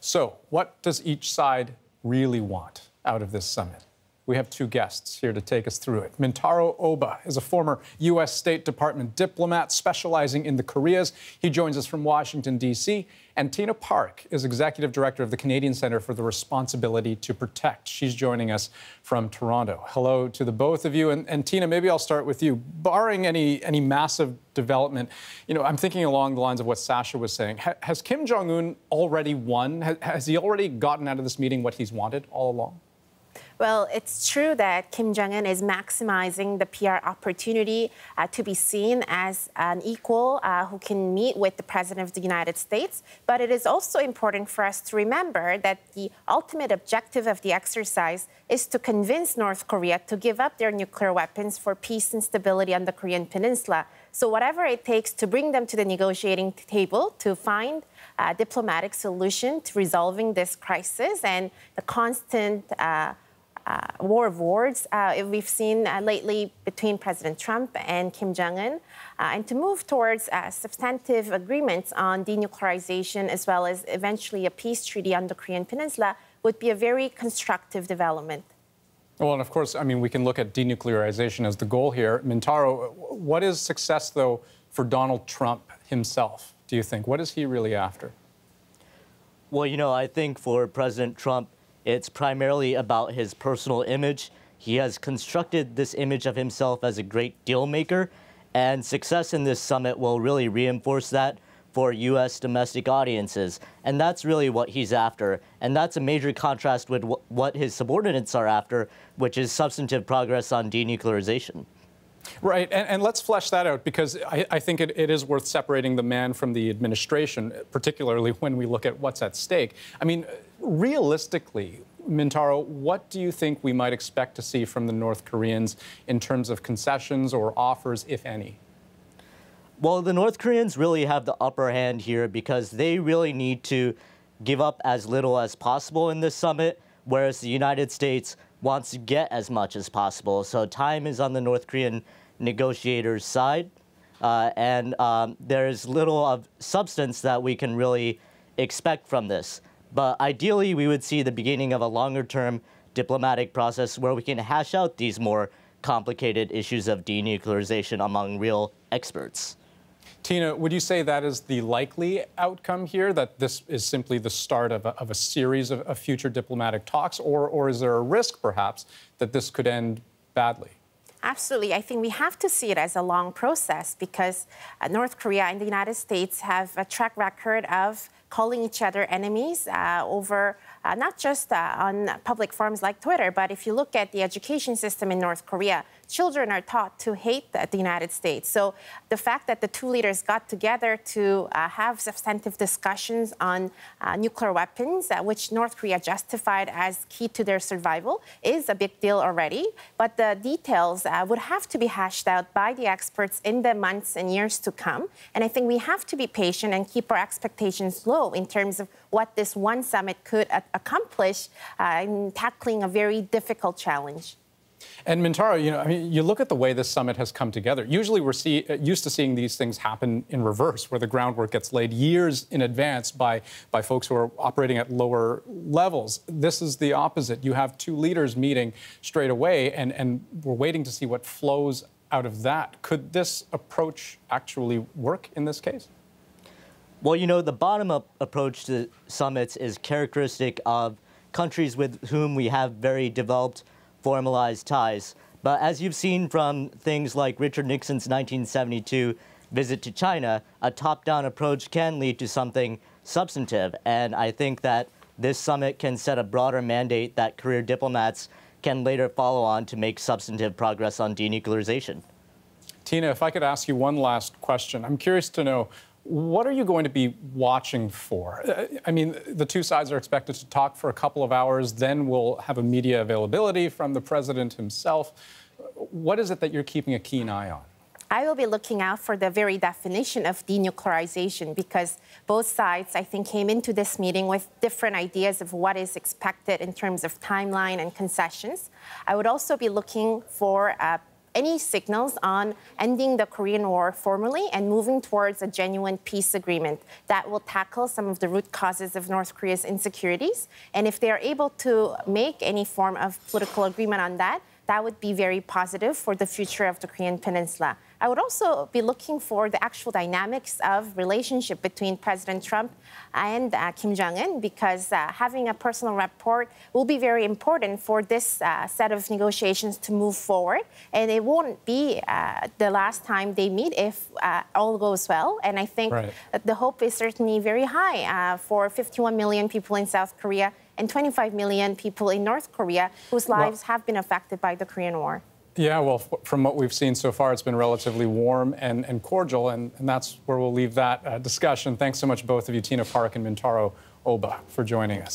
So, what does each side really want out of this summit? We have two guests here to take us through it. Mintaro Oba is a former U.S. State Department diplomat specializing in the Koreas. He joins us from Washington, D.C. And Tina Park is executive director of the Canadian Centre for the Responsibility to Protect. She's joining us from Toronto. Hello to the both of you. And Tina, maybe I'll start with you. Barring any massive development, I'm thinking along the lines of what Sasha was saying. Has Kim Jong-un already won? Has he already gotten out of this meeting what he's wanted all along? Well, it's true that Kim Jong-un is maximizing the PR opportunity to be seen as an equal who can meet with the President of the United States. But it is also important for us to remember that the ultimate objective of the exercise is to convince North Korea to give up their nuclear weapons for peace and stability on the Korean Peninsula. So whatever it takes to bring them to the negotiating table to find a diplomatic solution to resolving this crisis and the constant war of words we've seen lately between President Trump and Kim Jong-un, and to move towards substantive agreements on denuclearization as well as eventually a peace treaty on the Korean Peninsula would be a very constructive development. Well, and of course, we can look at denuclearization as the goal here. Mintaro, what is success, though, for Donald Trump himself, do you think? What is he really after? Well, I think for President Trump, it's primarily about his personal image. He has constructed this image of himself as a great deal maker, and success in this summit will really reinforce that for U.S. domestic audiences. And that's really what he's after. And that's a major contrast with what his subordinates are after, which is substantive progress on denuclearization. Right, and let's flesh that out, because I think it is worth separating the man from the administration, particularly when we look at what's at stake. Realistically, Mintaro, what do you think we might expect to see from the North Koreans in terms of concessions or offers, if any? Well, the North Koreans really have the upper hand here because they really need to give up as little as possible in this summit, whereas the United States wants to get as much as possible. So time is on the North Korean negotiators' side, and there's little of substance that we can really expect from this. But ideally, we would see the beginning of a longer-term diplomatic process where we can hash out these more complicated issues of denuclearization among real experts. Tina, would you say that is the likely outcome here, that this is simply the start of a series of future diplomatic talks, or is there a risk, perhaps, that this could end badly? Absolutely. I think we have to see it as a long process because North Korea and the United States have a track record of calling each other enemies over not just on public forums like Twitter, but if you look at the education system in North Korea, children are taught to hate the United States. So the fact that the two leaders got together to have substantive discussions on nuclear weapons, which North Korea justified as key to their survival, is a big deal already. But the details would have to be hashed out by the experts in the months and years to come. And I think we have to be patient and keep our expectations low in terms of what this one summit could accomplish in tackling a very difficult challenge. And Mintaro, you look at the way this summit has come together. Usually we're used to seeing these things happen in reverse, where the groundwork gets laid years in advance by folks who are operating at lower levels. This is the opposite. You have two leaders meeting straight away, and we're waiting to see what flows out of that. Could this approach actually work in this case? Well, the bottom-up approach to summits is characteristic of countries with whom we have very developed formalized ties. But as you've seen from things like Richard Nixon's 1972 visit to China, a top-down approach can lead to something substantive. And I think that this summit can set a broader mandate that career diplomats can later follow on to make substantive progress on denuclearization. Tina, if I could ask you one last question. I'm curious to know, what are you going to be watching for? The two sides are expected to talk for a couple of hours, then we'll have a media availability from the president himself. What is it that you're keeping a keen eye on? I will be looking out for the very definition of denuclearization because both sides, I think, came into this meeting with different ideas of what is expected in terms of timeline and concessions. I would also be looking for any signals on ending the Korean War formally and moving towards a genuine peace agreement that will tackle some of the root causes of North Korea's insecurities. And if they are able to make any form of political agreement on that, that would be very positive for the future of the Korean Peninsula. I would also be looking for the actual dynamics of relationship between President Trump and Kim Jong-un, because having a personal rapport will be very important for this set of negotiations to move forward. And it won't be the last time they meet if all goes well. And I think that the hope is certainly very high for 51 million people in South Korea and 25 million people in North Korea whose lives have been affected by the Korean War. Yeah, well, from what we've seen so far, it's been relatively warm and cordial, and that's where we'll leave that discussion. Thanks so much, both of you, Tina Park and Mintaro Oba, for joining us.